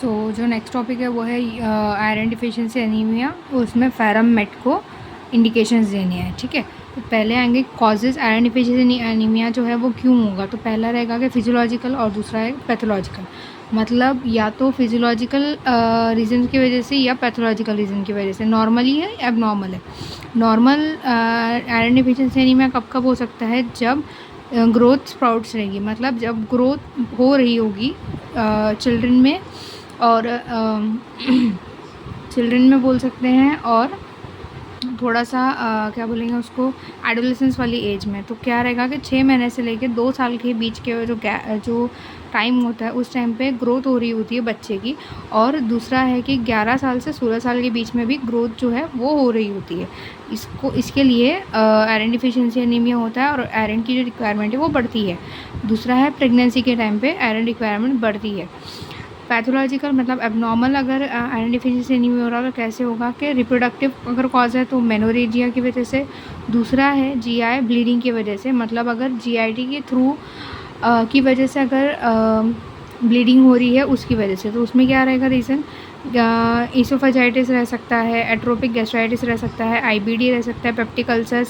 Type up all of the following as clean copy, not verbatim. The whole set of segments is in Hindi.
जो नेक्स्ट टॉपिक है वो है आयरन डिफिशिएंसी एनीमिया। उसमें फेरम मेट को इंडिकेशंस देनी है, ठीक है। तो पहले आएंगे कॉजेज़ आयरन डिफिशिएंसी एनीमिया जो है वो क्यों होगा। तो पहला रहेगा कि फिजियोलॉजिकल और दूसरा है पैथोलॉजिकल। मतलब या तो फिजियोलॉजिकल रीज़न की वजह से या पैथोलॉजिकल रीज़न की वजह से। नॉर्मली है एबनॉर्मल है। नॉर्मल आयरन डिफिशिएंसी एनीमिया कब कब हो सकता है, जब ग्रोथ स्प्राउट्स रहेगी, मतलब जब ग्रोथ हो रही होगी चिल्ड्रन में, और चिल्ड्रन में बोल सकते हैं, और थोड़ा सा क्या बोलेंगे उसको, एडोलेसेंस वाली एज में। तो क्या रहेगा कि 6 महीने से लेकर 2 साल के बीच के जो टाइम होता है उस टाइम पे ग्रोथ हो रही होती है बच्चे की। और दूसरा है कि 11 साल से 16 साल के बीच में भी ग्रोथ जो है वो हो रही होती है। इसके लिए आयरन डिफिशिएंसी एनीमिया होता है और आयरन की जो रिक्वायरमेंट है वो बढ़ती है। दूसरा है प्रेगनेंसी के टाइम पे आयरन रिक्वायरमेंट बढ़ती है। पैथोलॉजिकल मतलब एबनॉर्मल अगर आयरन डिफिशिएंसी एनीमिया हो रहा है तो कैसे होगा कि रिप्रोडक्टिव अगर कॉज है तो मेनोरेजिया की वजह से। दूसरा है जीआई ब्लीडिंग की वजह से, मतलब अगर जीआईटी के थ्रू की वजह से अगर ब्लीडिंग हो रही है उसकी वजह से। तो उसमें क्या रहेगा रीज़न, ईसोफेजाइटिस रह सकता है, एट्रोपिक गैस्ट्राइटिस रह सकता है, आईबीडी रह सकता है, peptic ulcer,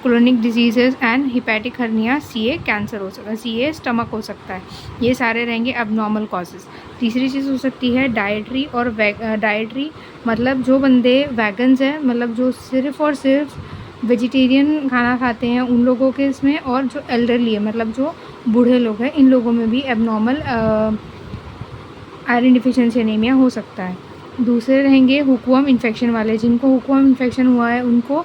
chronic diseases and hepatic hernia, CA cancer हो सकता है, सीए स्टमक हो सकता है। ये सारे रहेंगे एबनॉर्मल कॉजेज़। तीसरी चीज़ हो सकती है डाइटरी और डाइटरी, मतलब जो बंदे वैगन्स हैं, मतलब जो सिर्फ़ और सिर्फ वेजिटेरियन खाना खाते हैं उन लोगों के इसमें, और जो एल्डरली है मतलब जो बूढ़े लोग हैं इन लोगों में भी एबनॉर्मल आयरन डिफिशिएंसी एनीमिया हो सकता है। दूसरे रहेंगे हुकवर्म इन्फेक्शन वाले, जिनको हुकवर्म इन्फेक्शन हुआ है उनको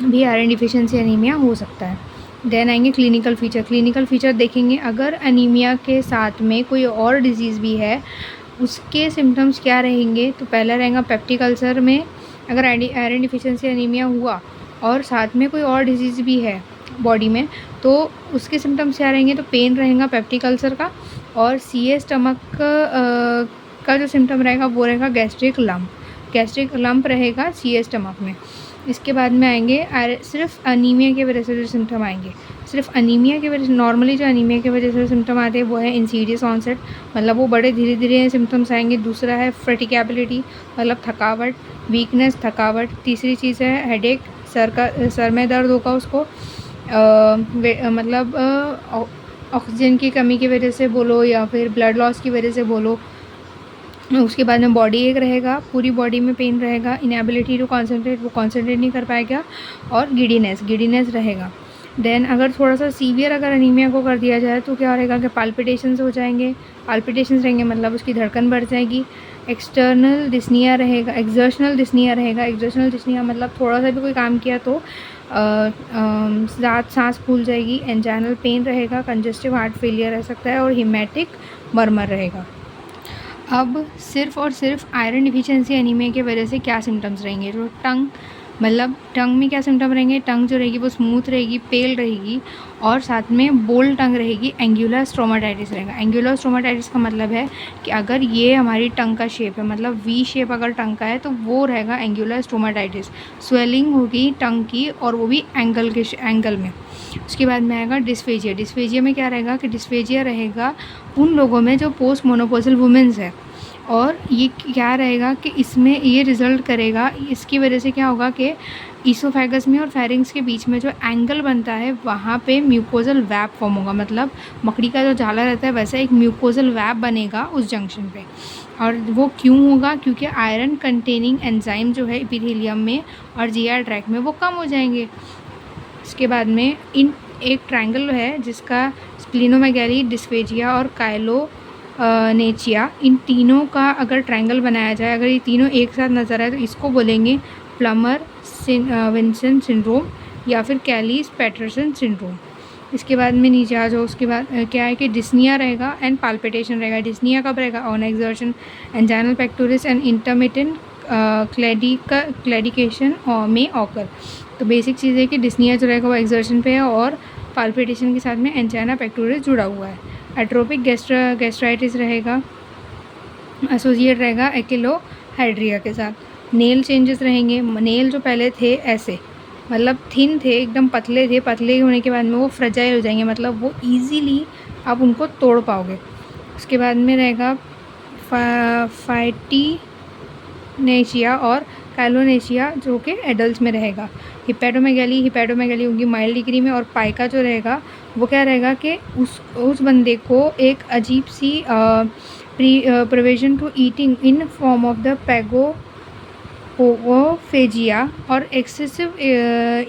भी आयरन डिफिशिएंसी एनीमिया हो सकता है। देन आएंगे क्लिनिकल फीचर। क्लिनिकल फीचर देखेंगे अगर एनीमिया के साथ में कोई और डिजीज़ भी है उसके सिम्टम्स क्या रहेंगे। तो पहला रहेगा पेप्टिक अल्सर में अगर आयरन डिफिशिएंसी एनीमिया हुआ और साथ में कोई और डिजीज़ भी है बॉडी में तो उसके सिम्टम्स क्या रहेंगे। तो पेन रहेगा पेप्टिक अल्सर का, और सीए स्टमक का जो सिम्टम रहेगा वो रहेगा गैस्ट्रिक लम्प रहेगा सीए स्टमक में। इसके बाद में आएंगे सिर्फ अनीमिया की वजह से जो सिम्टम आएंगे, सिर्फ अनीमिया की वजह से। नॉर्मली जो अनीमिया की वजह से सिम्टम आते हैं वो है इंसीडियस ऑनसेट, मतलब वो बड़े धीरे धीरे सिम्टम्स आएंगे। दूसरा है फैटिगेबिलिटी, मतलब थकावट, वीकनेस, थकावट। तीसरी चीज़ है हेडेक, सर में दर्द होगा उसको, मतलब ऑक्सीजन की कमी की वजह से बोलो या फिर ब्लड लॉस की वजह से बोलो। उसके बाद में बॉडी एक रहेगा, पूरी बॉडी में पेन रहेगा, इनएबिलिटी टू कॉन्सेंट्रेट, वो कॉन्सेंट्रेट नहीं कर पाएगा, और गिडीनेस रहेगा। देन अगर थोड़ा सा सीवियर अगर एनीमिया को कर दिया जाए तो क्या रहेगा कि पाल्पिटेशंस हो जाएंगे, पाल्पिटेशंस रहेंगे मतलब उसकी धड़कन बढ़ जाएगी। एक्सर्शनल डिस्निया रहेगा, मतलब थोड़ा सा भी कोई काम किया तो सांस फूल जाएगी। एंजाइनल पेन रहेगा, कंजेस्टिव हार्ट फेलियर रह सकता है, और हिमेटिक मर्मर रहेगा। अब सिर्फ़ और सिर्फ आयरन डिफिशिएंसी एनीमिया की वजह से क्या सिम्टम्स रहेंगे। तो टंग में क्या सिम्टम रहेंगे, टंग जो रहेगी वो स्मूथ रहेगी, पेल रहेगी, और साथ में बोल्ड टंग रहेगी। एंगुलर स्टोमाटाइटिस रहेगा। एंगुलर स्टोमाटाइटिस का मतलब है कि अगर ये हमारी टंग का शेप है, मतलब वी शेप अगर टंग का है तो वो रहेगा एंगुलर स्टोमाटाइटिस। स्वेलिंग होगी टंग की, और वो भी एंगल में। उसके बाद में आएगा डिस्फेजिया में क्या रहेगा कि डिस्फेजिया रहेगा उन लोगों में जो पोस्ट मोनोपॉजल वुमेन्स है, और ये क्या रहेगा कि इसमें ये रिज़ल्ट करेगा, इसकी वजह से क्या होगा कि ईसोफेगस में और फेरिंग्स के बीच में जो एंगल बनता है वहाँ पे म्यूकोजल वैप फॉर्म होगा, मतलब मकड़ी का जो जाला रहता है वैसा एक म्यूकोजल वैप बनेगा उस जंक्शन पे। और वो क्यों होगा, क्योंकि आयरन कंटेनिंग एंजाइम जो है एपिथेलियम में और जीआई ट्रैक्ट में वो कम हो जाएंगे। इसके बाद में एक ट्रायंगल है जिसका स्प्लीनोमेगैली, डिस्फेजिया और काइलोनेचिया, इन तीनों का अगर ट्रायंगल बनाया जाए, अगर ये तीनों एक साथ नज़र आए तो इसको बोलेंगे प्लमर विंसन सिंड्रोम या फिर कैलीस पैटरसन सिंड्रोम। इसके बाद में नीचे आ जाओ। उसके बाद क्या है कि डिस्निया रहेगा एंड पाल्पिटेशन रहेगा। डिस्निया कब रहेगा, on exertion, anginal pectoris and intermittent claudication में ऑकर। तो बेसिक चीज़ है कि डिस्निया जो रहेगा वो एक्सर्शन पे है, और पाल्पिटेशन के साथ में एंजाइना पेक्टोरिस जुड़ा हुआ है। एट्रोपिक गैस्ट्राइटिस रहेगा, एसोसिएट रहेगा एक्लोहाइड्रिया के साथ। नेल चेंजेस रहेंगे, नेल जो पहले थे ऐसे, मतलब थिन थे, एकदम पतले होने के बाद में वो फ्रेजाइल हो जाएंगे, मतलब वो ईजीली आप उनको तोड़ पाओगे। उसके बाद में रहेगा फाइटिनेशिया और कैलोनेशिया जो कि एडल्ट में रहेगा। हिपैटोमेगैली होगी माइल्ड डिग्री में। और पाइका जो रहेगा वो क्या रहेगा कि उस बंदे को एक अजीब सी privation to eating in form of the pagophagia और एक्सेसिव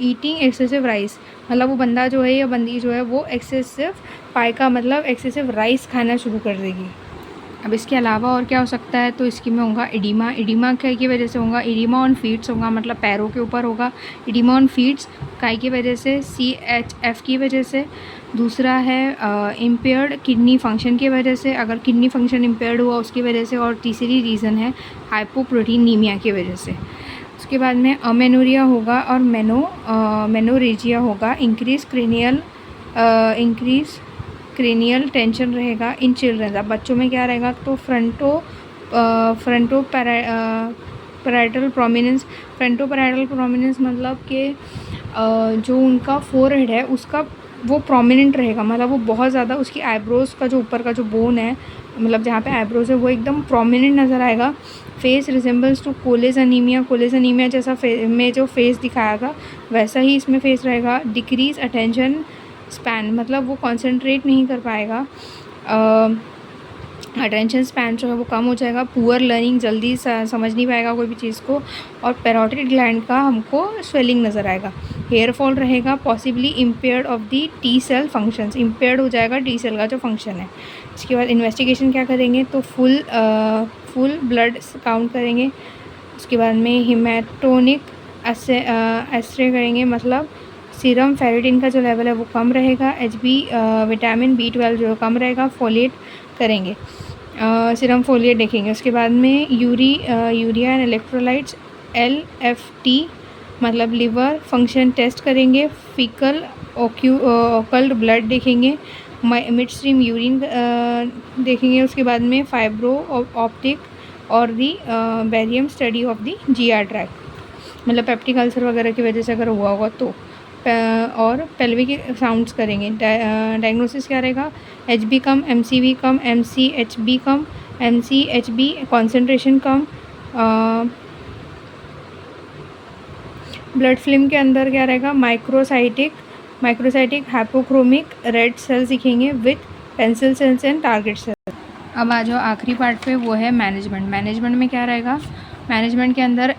ईटिंग एक्सेसिव राइस, मतलब वो बंदा जो है या बंदी जो है वो एक्सेसिव पाइका मतलब एक्सेसिव राइस खाना शुरू कर देगी। अब इसके अलावा और क्या हो सकता है, तो इसकी में होगा एडिमा काय की वजह से होगा, एडिमा ऑन फीट्स होगा मतलब पैरों के ऊपर होगा, एडिमा ऑन फीट्स काय की वजह से, CHF की वजह से। दूसरा है इम्पेयर्ड किडनी फंक्शन की वजह से, अगर किडनी फंक्शन इम्पेयर्ड हुआ उसकी वजह से। और तीसरी रीज़न है हाइपोप्रोटीनीमिया की वजह से। उसके बाद में अमेनोरिया होगा और मेनोरेजिया होगा। इंक्रीज क्रेनियल टेंशन रहेगा इन चिल्ड्रन। अब बच्चों में क्या रहेगा, तो फ्रंटो पैराइटल प्रोमिनेंस मतलब कि जो उनका फोरहेड है उसका वो प्रोमिनेंट रहेगा, मतलब वो बहुत ज़्यादा उसकी आईब्रोज़ का जो ऊपर का जो बोन है मतलब जहाँ पे आईब्रोज़ है वो एकदम प्रोमिनेंट नज़र आएगा। Face resembles to Cooley's anaemia जैसा में जो फेस दिखाया था वैसा ही इसमें फेस रहेगा। डिक्रीज अटेंशन स्पैन मतलब वो कंसंट्रेट नहीं कर पाएगा, अटेंशन स्पैन जो है वो कम हो जाएगा। पुअर लर्निंग, जल्दी समझ नहीं पाएगा कोई भी चीज़ को। और पैरोटिड ग्लैंड का हमको स्वेलिंग नज़र आएगा। हेयर फॉल रहेगा, possibly impaired of the T cell functions, impaired हो जाएगा टी सेल का जो फंक्शन है। इसके बाद इन्वेस्टिगेशन क्या करेंगे, तो फुल ब्लड काउंट करेंगे। उसके बाद में हिमेटोनिक एस्ट्रे करेंगे, मतलब सीरम फेरिटिन का जो लेवल है वो कम रहेगा। विटामिन B12 जो कम रहेगा। फोलिएट करेंगे, सीरम फोलिएट देखेंगे। उसके बाद में यूरिया एंड इलेक्ट्रोलाइट्स LFT मतलब लिवर फंक्शन टेस्ट करेंगे। फीकल ओकल्ट ब्लड देखेंगे। मिड स्ट्रीम यूरिन देखेंगे। उसके बाद में फाइब्रो ऑप्टिक और the barium study of the GI tract, मतलब पेप्टिक अल्सर वगैरह की वजह से अगर हुआ होगा तो। और पेल्विक साउंड्स करेंगे। डायग्नोसिस क्या रहेगा, HB कम, MCV कम, MCHB कम, MCHB कॉन्सेंट्रेशन कम। ब्लड फिल्म के अंदर क्या रहेगा, माइक्रोसाइटिक हाइपोक्रोमिक रेड सेल्स दिखेंगे with pencil cells and target cells. अब आ जाओ आखिरी पार्ट पे, वो है मैनेजमेंट में क्या रहेगा, मैनेजमेंट के अंदर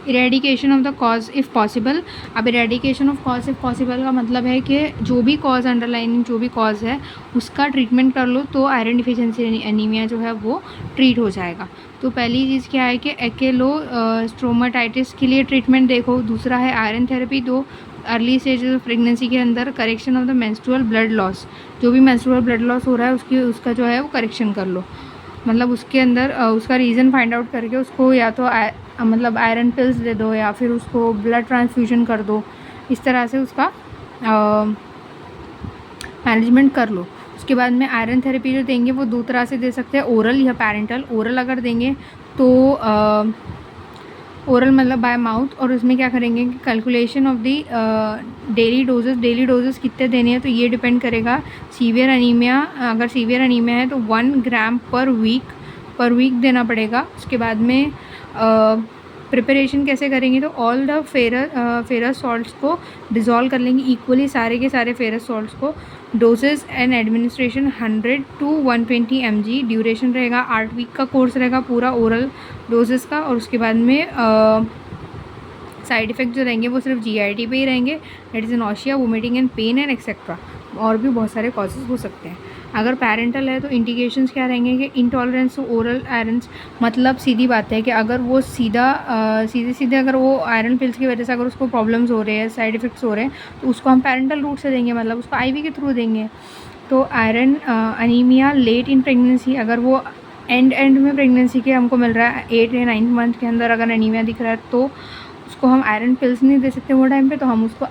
eradication of the cause if possible. अब eradication of cause if possible का मतलब है कि जो भी कॉज अंडरलाइनिंग जो भी कॉज है उसका ट्रीटमेंट कर लो तो आयरन डिफिशिएंसी एनीमिया जो है वो ट्रीट हो जाएगा। तो पहली चीज़ क्या है कि एक्लो स्ट्रोमाटाइटिस के लिए ट्रीटमेंट देखो। दूसरा है आयरन थेरेपी। दो अर्ली स्टेज ऑफ प्रेगनेंसी के अंदर correction of the menstrual blood loss, जो भी मेंस्ट्रुअल ब्लड लॉस हो रहा है उसका जो है वो करेक्शन कर लो, मतलब उसके अंदर उसका रीज़न फाइंड आउट करके उसको या तो मतलब आयरन पिल्स दे दो या फिर उसको ब्लड ट्रांसफ्यूजन कर दो, इस तरह से उसका मैनेजमेंट कर लो। उसके बाद में आयरन थेरेपी जो देंगे वो दो तरह से दे सकते हैं, ओरल या पैरेंटल। ओरल अगर देंगे तो ओरल मतलब बाय माउथ, और उसमें क्या करेंगे कि calculation of the daily doses कितने देने हैं तो ये डिपेंड करेगा। सीवियर अनीमिया, अगर सीवियर अनीमिया है तो 1 ग्राम पर वीक देना पड़ेगा। उसके बाद में प्रिपरेशन कैसे करेंगे, तो ऑल द फेरस सॉल्ट्स को डिज़ोल्व कर लेंगे इक्वली, सारे के सारे फेरस सॉल्ट्स को। Dosages and administration 100 to 120 mg। Duration रहेगा 8 वीक का कोर्स रहेगा पूरा ओरल डोजेस का। और उसके बाद में साइड इफ़ेक्ट जो रहेंगे वो सिर्फ GIT पे ही रहेंगे, that is nausea, vomiting and pain and etcetera. और भी बहुत सारे कॉजेज़ हो सकते हैं। अगर पैरेंटल है तो इंडिकेशंस क्या रहेंगे कि इंटॉलरेंस टू ओरल आयरन, मतलब सीधी बात है कि अगर वो सीधे अगर वो आयरन पिल्स की वजह से अगर उसको प्रॉब्लम्स हो रहे हैं, साइड इफ़ेक्ट्स हो रहे हैं, तो उसको हम पैरेंटल रूट से देंगे, मतलब उसको IV के थ्रू देंगे। तो iron anaemia late in pregnancy, अगर वो एंड में प्रेगनेंसी के हमको मिल रहा है 8 या 9 मंथ के अंदर अगर अनीमिया दिख रहा है तो उसको हम आयरन पिल्स नहीं दे सकते वो टाइम पे, तो हम उसको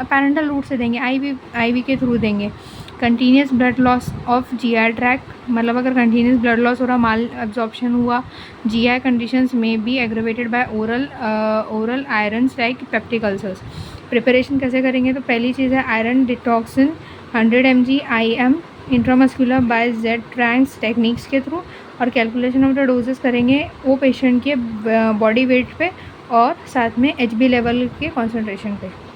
पैरेंटल रूट से देंगे, IV के थ्रू देंगे। Continuous blood loss of GI tract, मतलब अगर कंटिन्यूस ब्लड लॉस हो रहा, माल एब्जॉर्प्शन हुआ, GI कंडीशंस में be aggravated by oral iron like peptic ulcers. Preparation कैसे करेंगे, तो पहली चीज़ है आयरन डिटॉक्सिन 100 mg IM intramuscular by Z tracks techniques के थ्रू, और कैलकुलेशन ऑफ द डोजेस करेंगे वो पेशेंट के बॉडी वेट पे और साथ में HB लेवल के कॉन्सेंट्रेशन पे।